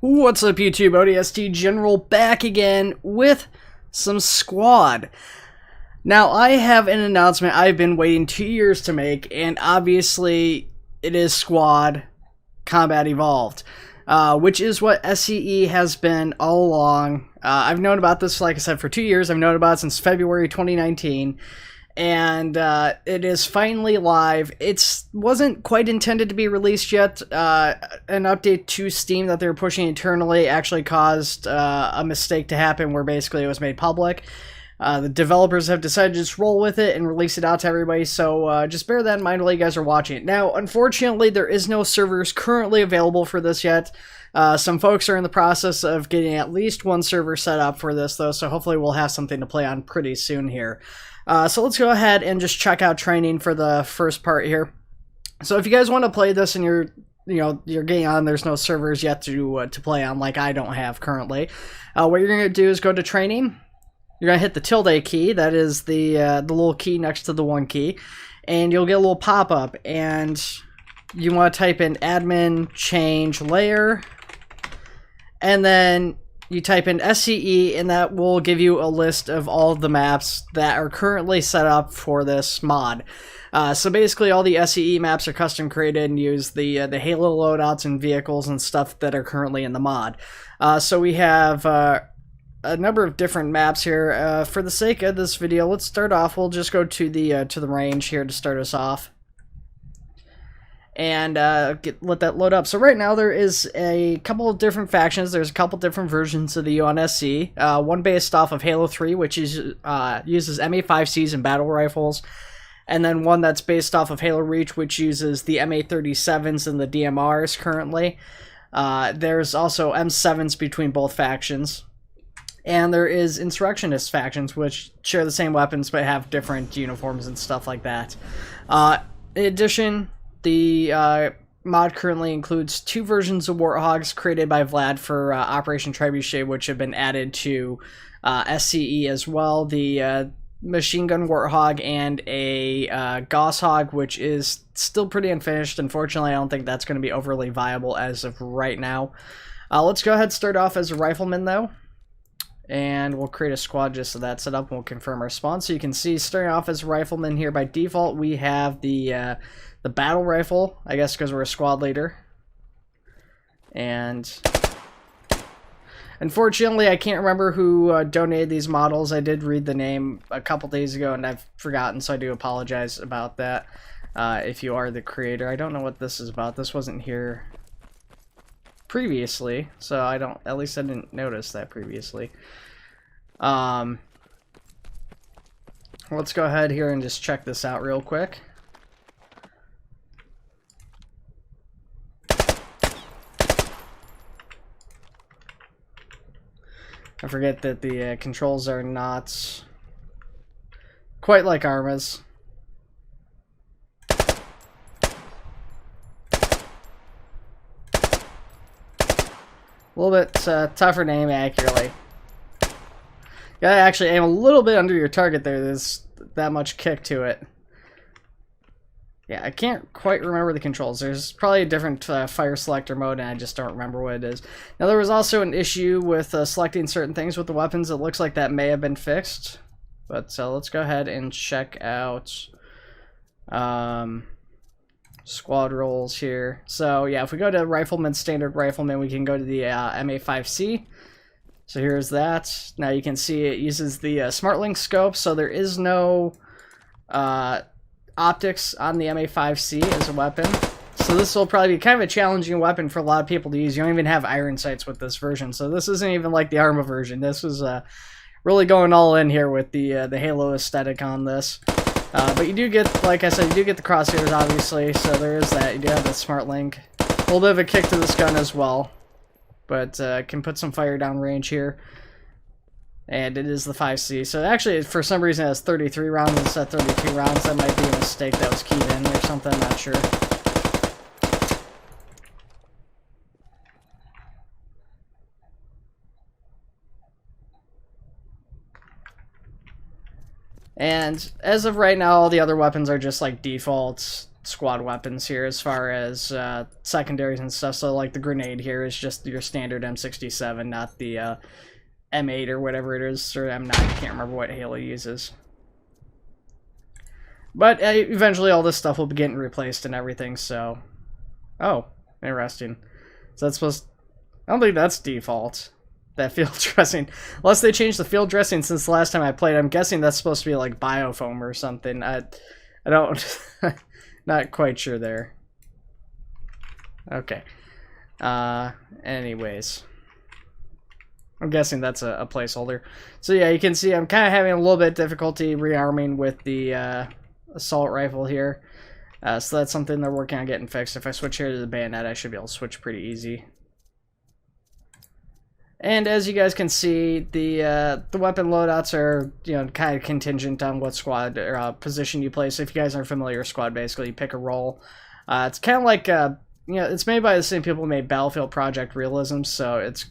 What's up YouTube, ODST General back again with some squad. Now I have an announcement I've been waiting 2 years to make, and obviously it is Squad Combat Evolved, which is what SCE has been all along. I've known about this, like I said, for 2 years. I've known about it since February 2019. And it is finally live. It wasn't quite intended to be released yet. An update to Steam that they were pushing internally actually caused a mistake to happen where basically it was made public. The developers have decided to just roll with it and release it out to everybody, so just bear that in mind while you guys are watching it. Now, unfortunately, there is no servers currently available for this yet. Some folks are in the process of getting at least one server set up for this, though, so hopefully we'll have something to play on pretty soon here. So let's go ahead and just check out training for the first part here. So if you guys want to play this and you're getting on, there's no servers yet to play on, like I don't have currently. What you're gonna do is go to training. You're gonna hit the tilde key. That is the little key next to the 1 key, and you'll get a little pop-up. And you want to type in admin change layer, and then you type in SCE, and that will give you a list of all of the maps that are currently set up for this mod. So basically all the SCE maps are custom created and use the Halo loadouts and vehicles and stuff that are currently in the mod. So we have a number of different maps here. For the sake of this video, let's start off. We'll just go to the range here to start us off. And let that load up. So right now there is a couple of different factions. There's a couple different versions of the UNSC. One based off of Halo 3, which is uses MA5Cs and battle rifles. And then one that's based off of Halo Reach, which uses the MA37s and the DMRs currently. There's also M7s between both factions. And there is insurrectionist factions, which share the same weapons but have different uniforms and stuff like that. In addition, the mod currently includes 2 versions of Warthogs created by Vlad for Operation Trebuchet, which have been added to SCE as well. The machine gun Warthog and a Gosshog, which is still pretty unfinished. Unfortunately, I don't think that's going to be overly viable as of right now. Let's go ahead and start off as a rifleman, though. And we'll create a squad just so that's set up, and we'll confirm our spawn. So you can see, starting off as a rifleman here by default, we have the battle rifle, I guess because we're a squad leader. And unfortunately, I can't remember who donated these models. I did read the name a couple days ago, and I've forgotten, so I do apologize about that. If you are the creator, I don't know what this is about. This wasn't here previously, so at least I didn't notice that previously. Let's go ahead here and just check this out real quick. I forget that the controls are not quite like Arma's. A little bit tougher to aim accurately. Gotta actually aim a little bit under your target there. There's that much kick to it. Yeah, I can't quite remember the controls. There's probably a different fire selector mode, and I just don't remember what it is. Now, there was also an issue with selecting certain things with the weapons. It looks like that may have been fixed. But let's go ahead and check out squad roles here. So, yeah, if we go to Rifleman, Standard Rifleman, we can go to the MA5C. So here's that. Now you can see it uses the SmartLink scope, so there is no optics on the MA5C as a weapon. So this will probably be kind of a challenging weapon for a lot of people to use. You don't even have iron sights with this version, so this isn't even like the Arma version. This was really going all in here with the Halo aesthetic on this. But you do get, like I said, you do get the crosshairs, obviously, so there is that. You do have the SmartLink. A little bit of a kick to this gun as well, but can put some fire down range here. And it is the 5C. So actually, for some reason, it has 33 rounds instead of 32 rounds. That might be a mistake that was keyed in or something, I'm not sure. And as of right now, all the other weapons are just like defaults squad weapons here as far as secondaries and stuff. So like the grenade here is just your standard M67, not the M8 or whatever it is, or M9. I can't remember what Halo uses. But eventually all this stuff will be getting replaced and everything, so... Oh, interesting. So that's supposed... I don't think that's default, that field dressing. Unless they changed the field dressing since the last time I played. I'm guessing that's supposed to be like biofoam or something. I don't... Not quite sure there. Okay. Anyways. I'm guessing that's a placeholder. So yeah, you can see I'm kind of having a little bit of difficulty rearming with the assault rifle here. So that's something they're working on getting fixed. If I switch here to the bayonet, I should be able to switch pretty easy. And as you guys can see, the weapon loadouts are, you know, kind of contingent on what squad or position you play. So if you guys aren't familiar with squad, basically you pick a role. It's kind of like, you know, it's made by the same people who made Battlefield Project Realism, so it's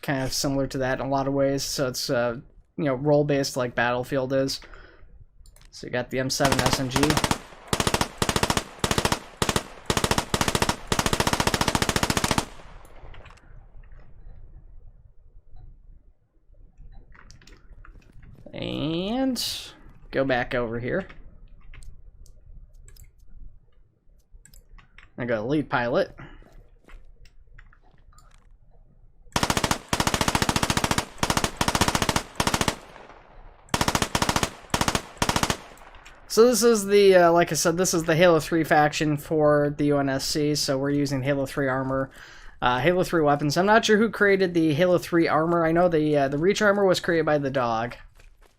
kind of similar to that in a lot of ways. So it's, you know, role-based like Battlefield is. So you got the M7 SMG. And go back over here. I got lead pilot. So this is the, like I said, this is the Halo 3 faction for the UNSC, so we're using Halo 3 armor, Halo 3 weapons. I'm not sure who created the Halo 3 armor. I know the Reach armor was created by the dog.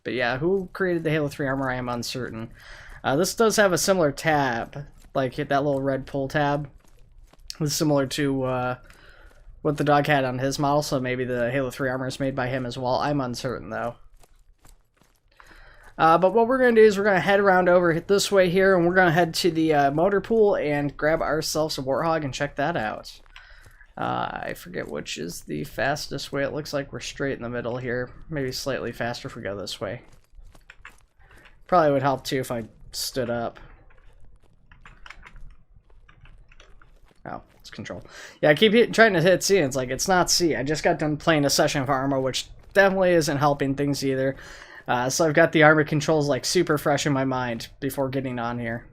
But yeah, who created the Halo 3 armor, I am uncertain. This does have a similar tab, like hit that little red pull tab. It's similar to what the dog had on his model, so maybe the Halo 3 armor is made by him as well. I'm uncertain, though. But what we're going to do is we're going to head around over this way here, and we're going to head to the motor pool and grab ourselves a Warthog and check that out. I forget which is the fastest way. It looks like we're straight in the middle here. Maybe slightly faster if we go this way. Probably would help too if I stood up. Oh, it's control. Yeah, I keep trying to hit C, and it's like, it's not C. I just got done playing a session of Arma, which definitely isn't helping things either. So I've got the armor controls like super fresh in my mind before getting on here.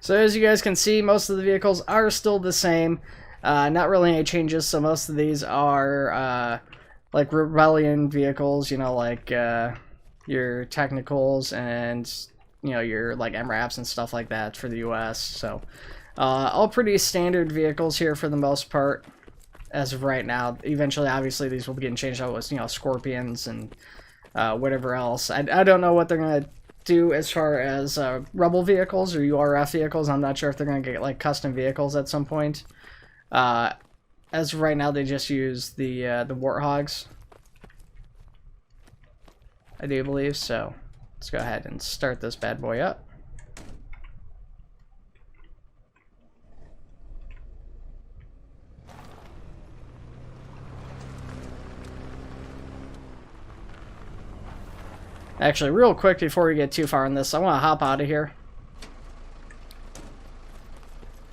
So as you guys can see, most of the vehicles are still the same. Not really any changes, so most of these are like Rebellion vehicles, you know, like your Technicals and, you know, your like MRAPs and stuff like that for the US. So all pretty standard vehicles here for the most part as of right now. Eventually, obviously, these will be getting changed out with, you know, Scorpions and whatever else. I don't know what they're going to do as far as Rebel vehicles or URF vehicles. I'm not sure if they're going to get like custom vehicles at some point. As of right now, they just use the Warthogs, I do believe. So let's go ahead and start this bad boy up. Actually, real quick before we get too far on this, I want to hop out of here.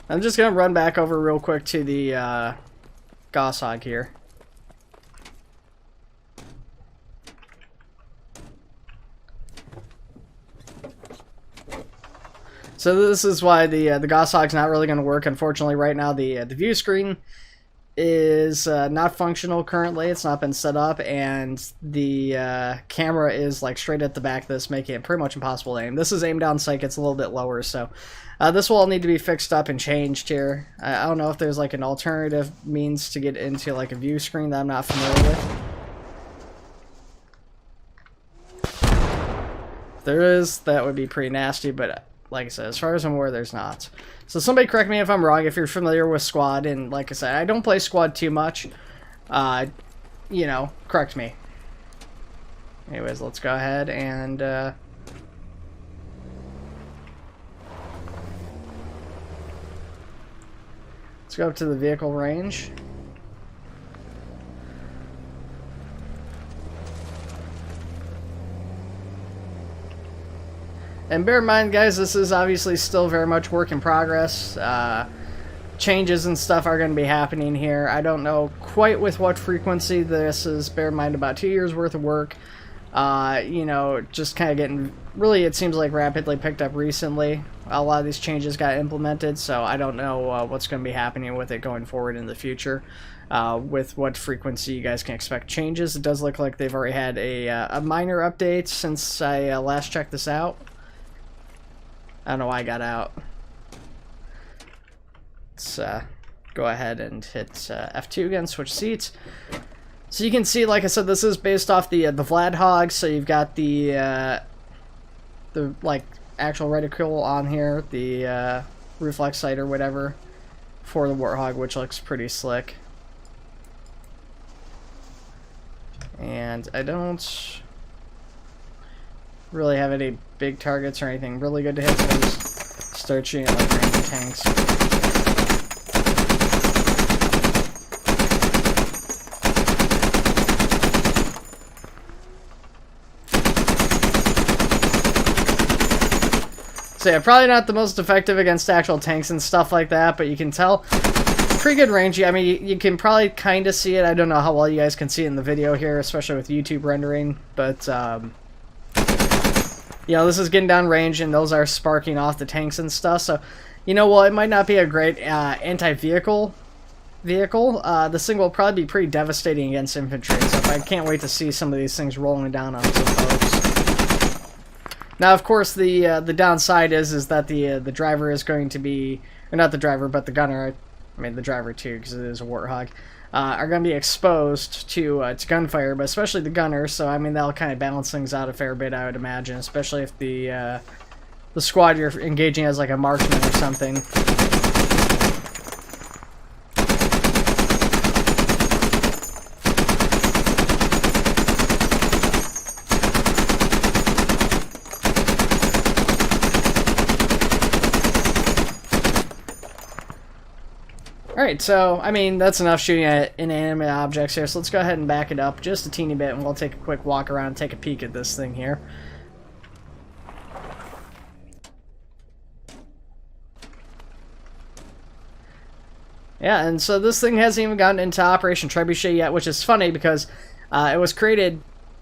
I'm just going to run back over real quick to the Warthog here. So this is why the Warthog's not really going to work. Unfortunately, right now the view screen is not functional currently. It's not been set up, and the camera is like straight at the back of this, making it pretty much impossible to aim. This is aim down sight, it's a little bit lower, so this will all need to be fixed up and changed here. I don't know if there's like an alternative means to get into like a view screen that I'm not familiar with. If there is, that would be pretty nasty, but like I said, as far as I'm aware, there's not. So somebody correct me if I'm wrong if you're familiar with Squad, and like I said, I don't play Squad too much. You know, correct me. Anyways, let's go ahead and let's go up to the vehicle range. And bear in mind, guys, this is obviously still very much work in progress. Changes and stuff are going to be happening here. I don't know quite with what frequency this is. Bear in mind, about 2 years worth of work. You know, just kind of getting, really, it seems like rapidly picked up recently. A lot of these changes got implemented, so I don't know what's going to be happening with it going forward in the future. With what frequency you guys can expect changes. It does look like they've already had a minor update since I last checked this out. I don't know why I got out. Let's go ahead and hit F2 again, switch seats. So you can see, like I said, this is based off the Warthog. So you've got the like actual reticle on here, the reflex sight or whatever for the Warthog, which looks pretty slick. And I don't really have any big targets or anything really good to hit, so I just start shooting at like random tanks. So yeah, probably not the most effective against actual tanks and stuff like that, but you can tell pretty good range. I mean, you can probably kind of see it. I don't know how well you guys can see it in the video here, especially with YouTube rendering, but you know, this is getting down range, and those are sparking off the tanks and stuff. So, you know, well, it might not be a great anti-vehicle vehicle. This thing will probably be pretty devastating against infantry. So I can't wait to see some of these things rolling down on some folks. Now, of course, the downside is that the driver is going to be, or not the driver, but the gunner. I mean, the driver too, because it is a Warthog. Are going to be exposed to gunfire, but especially the gunner. So I mean, that'll kind of balance things out a fair bit, I would imagine, especially if the squad you're engaging as like a marksman or something. Alright, so, I mean, that's enough shooting at inanimate objects here, so let's go ahead and back it up just a teeny bit, and we'll take a quick walk around and take a peek at this thing here. Yeah, and so this thing hasn't even gotten into Operation Trebuchet yet, which is funny because it was created,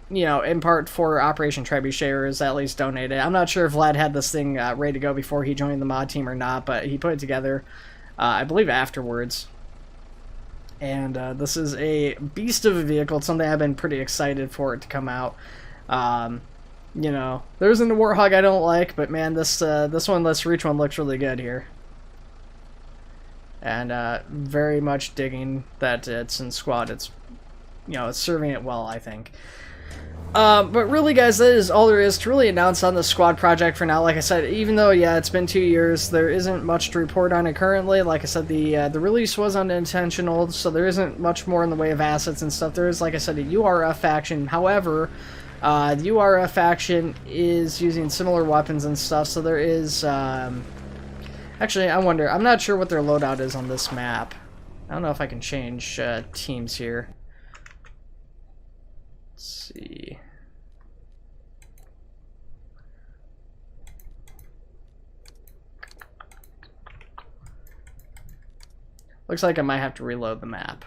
you know, in part for Operation Trebuchet, or is at least donated. I'm not sure if Vlad had this thing ready to go before he joined the mod team or not, but he put it together, I believe, afterwards. And this is a beast of a vehicle. It's something I've been pretty excited for it to come out. You know, there isn't a Warthog I don't like, but man, this reach one looks really good here. And very much digging that it's in squad. It's, you know, it's serving it well, I think. But really, guys, that is all there is to really announce on the squad project for now. Like I said, even though, yeah, it's been 2 years, there isn't much to report on it currently. Like I said, the release was unintentional, so there isn't much more in the way of assets and stuff. There is, like I said, a URF faction. However, the URF faction is using similar weapons and stuff, so there is... Actually, I wonder, I'm not sure what their loadout is on this map. I don't know if I can change teams here. Let's see. Looks like I might have to reload the map.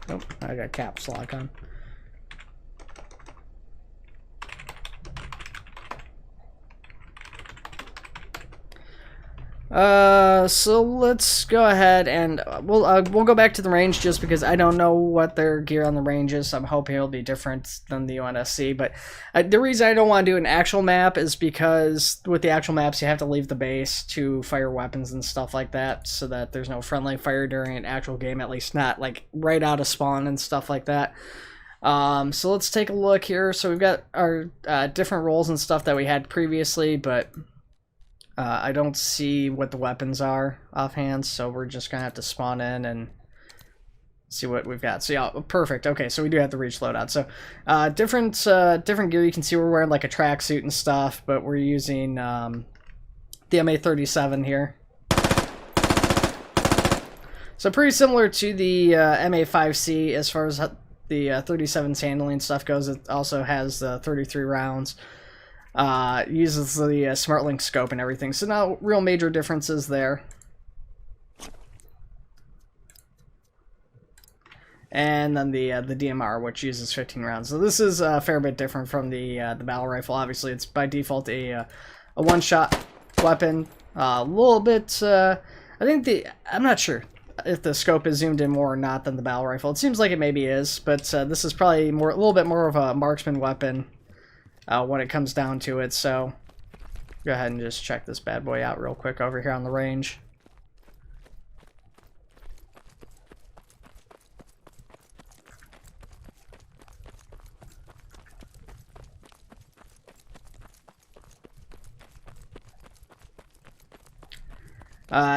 Nope, I got caps lock on. So let's go ahead and we'll go back to the range just because I don't know what their gear on the range is. So I'm hoping it'll be different than the UNSC. But the reason I don't want to do an actual map is because with the actual maps you have to leave the base to fire weapons and stuff like that, so that there's no friendly fire during an actual game, at least not like right out of spawn and stuff like that. So let's take a look here. So we've got our different roles and stuff that we had previously, but I don't see what the weapons are offhand, so we're just gonna have to spawn in and see what we've got. So yeah, perfect. Okay, so we do have the reach loadout. So different gear. You can see we're wearing like a tracksuit and stuff, but we're using the MA-37 here. So pretty similar to the MA-5C as far as the 37's handling stuff goes, it also has 33 rounds. Uses the SmartLink scope and everything, so no real major differences there. And then the DMR, which uses 15 rounds. So this is a fair bit different from the battle rifle. Obviously, it's by default a one-shot weapon. A little bit. I think I'm not sure if the scope is zoomed in more or not than the battle rifle. It seems like it maybe is, but this is probably a little bit more of a marksman weapon when it comes down to it. So go ahead and just check this bad boy out real quick over here on the range.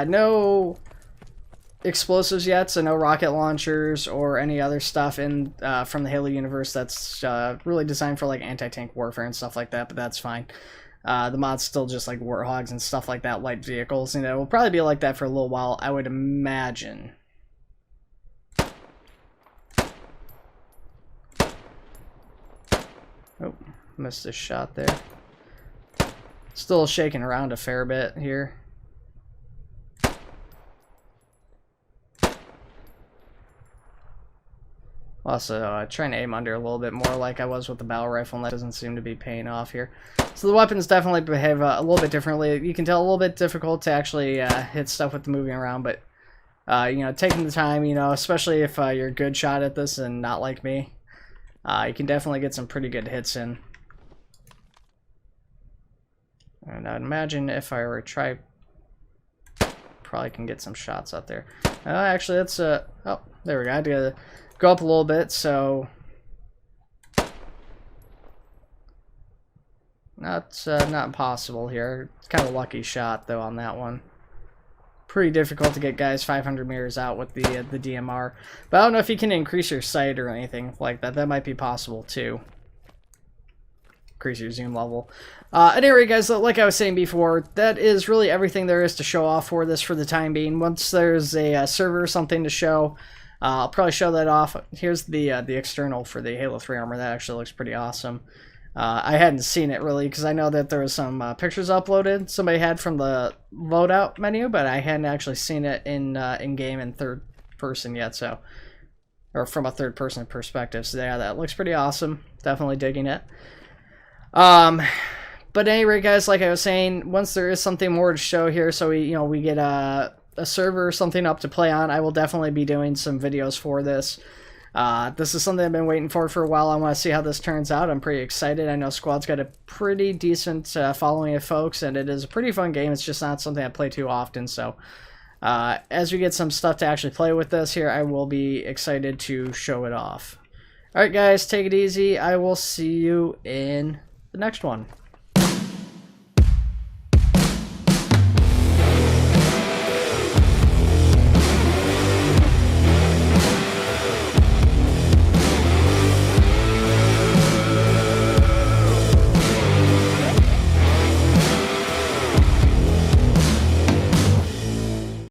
No explosives yet, so no rocket launchers or any other stuff in from the Halo universe that's really designed for like anti-tank warfare and stuff like that, but that's fine. The mod's still just like Warthogs and stuff like that, light vehicles, you know, it will probably be like that for a little while, I would imagine. Oh, missed a shot there. Still shaking around a fair bit here. Also, trying to aim under a little bit more like I was with the battle rifle, and that doesn't seem to be paying off here. So the weapons definitely behave a little bit differently. You can tell a little bit difficult to actually hit stuff with the moving around, but you know, taking the time, you know, especially if you're a good shot at this and not like me, you can definitely get some pretty good hits in. And I'd imagine if I were to try, probably can get some shots out there. Actually, that's oh, there we go. I had to go up a little bit, so not impossible here. It's kind of a lucky shot though on that one. Pretty difficult to get guys 500 meters out with the DMR, but I don't know if you can increase your sight or anything like that. That might be possible too. Increase your zoom level. Anyway, guys, like I was saying before, that is really everything there is to show off for this for the time being. Once there's a server or something to show, I'll probably show that off. Here's the external for the Halo 3 armor. That actually looks pretty awesome. I hadn't seen it really because I know that there was some pictures uploaded somebody had from the loadout menu, but I hadn't actually seen it in game in third person yet, so, or from a third person perspective. So yeah, that looks pretty awesome. Definitely digging it. But anyway, guys, like I was saying, once there is something more to show here, so we get a server or something up to play on, I will definitely be doing some videos for this. This is something I've been waiting for a while. I want to see how this turns out. I'm pretty excited. I know Squad's got a pretty decent following of folks, and it is a pretty fun game. It's just not something I play too often, so as we get some stuff to actually play with this here, I will be excited to show it off. Alright guys, take it easy. I will see you in the next one.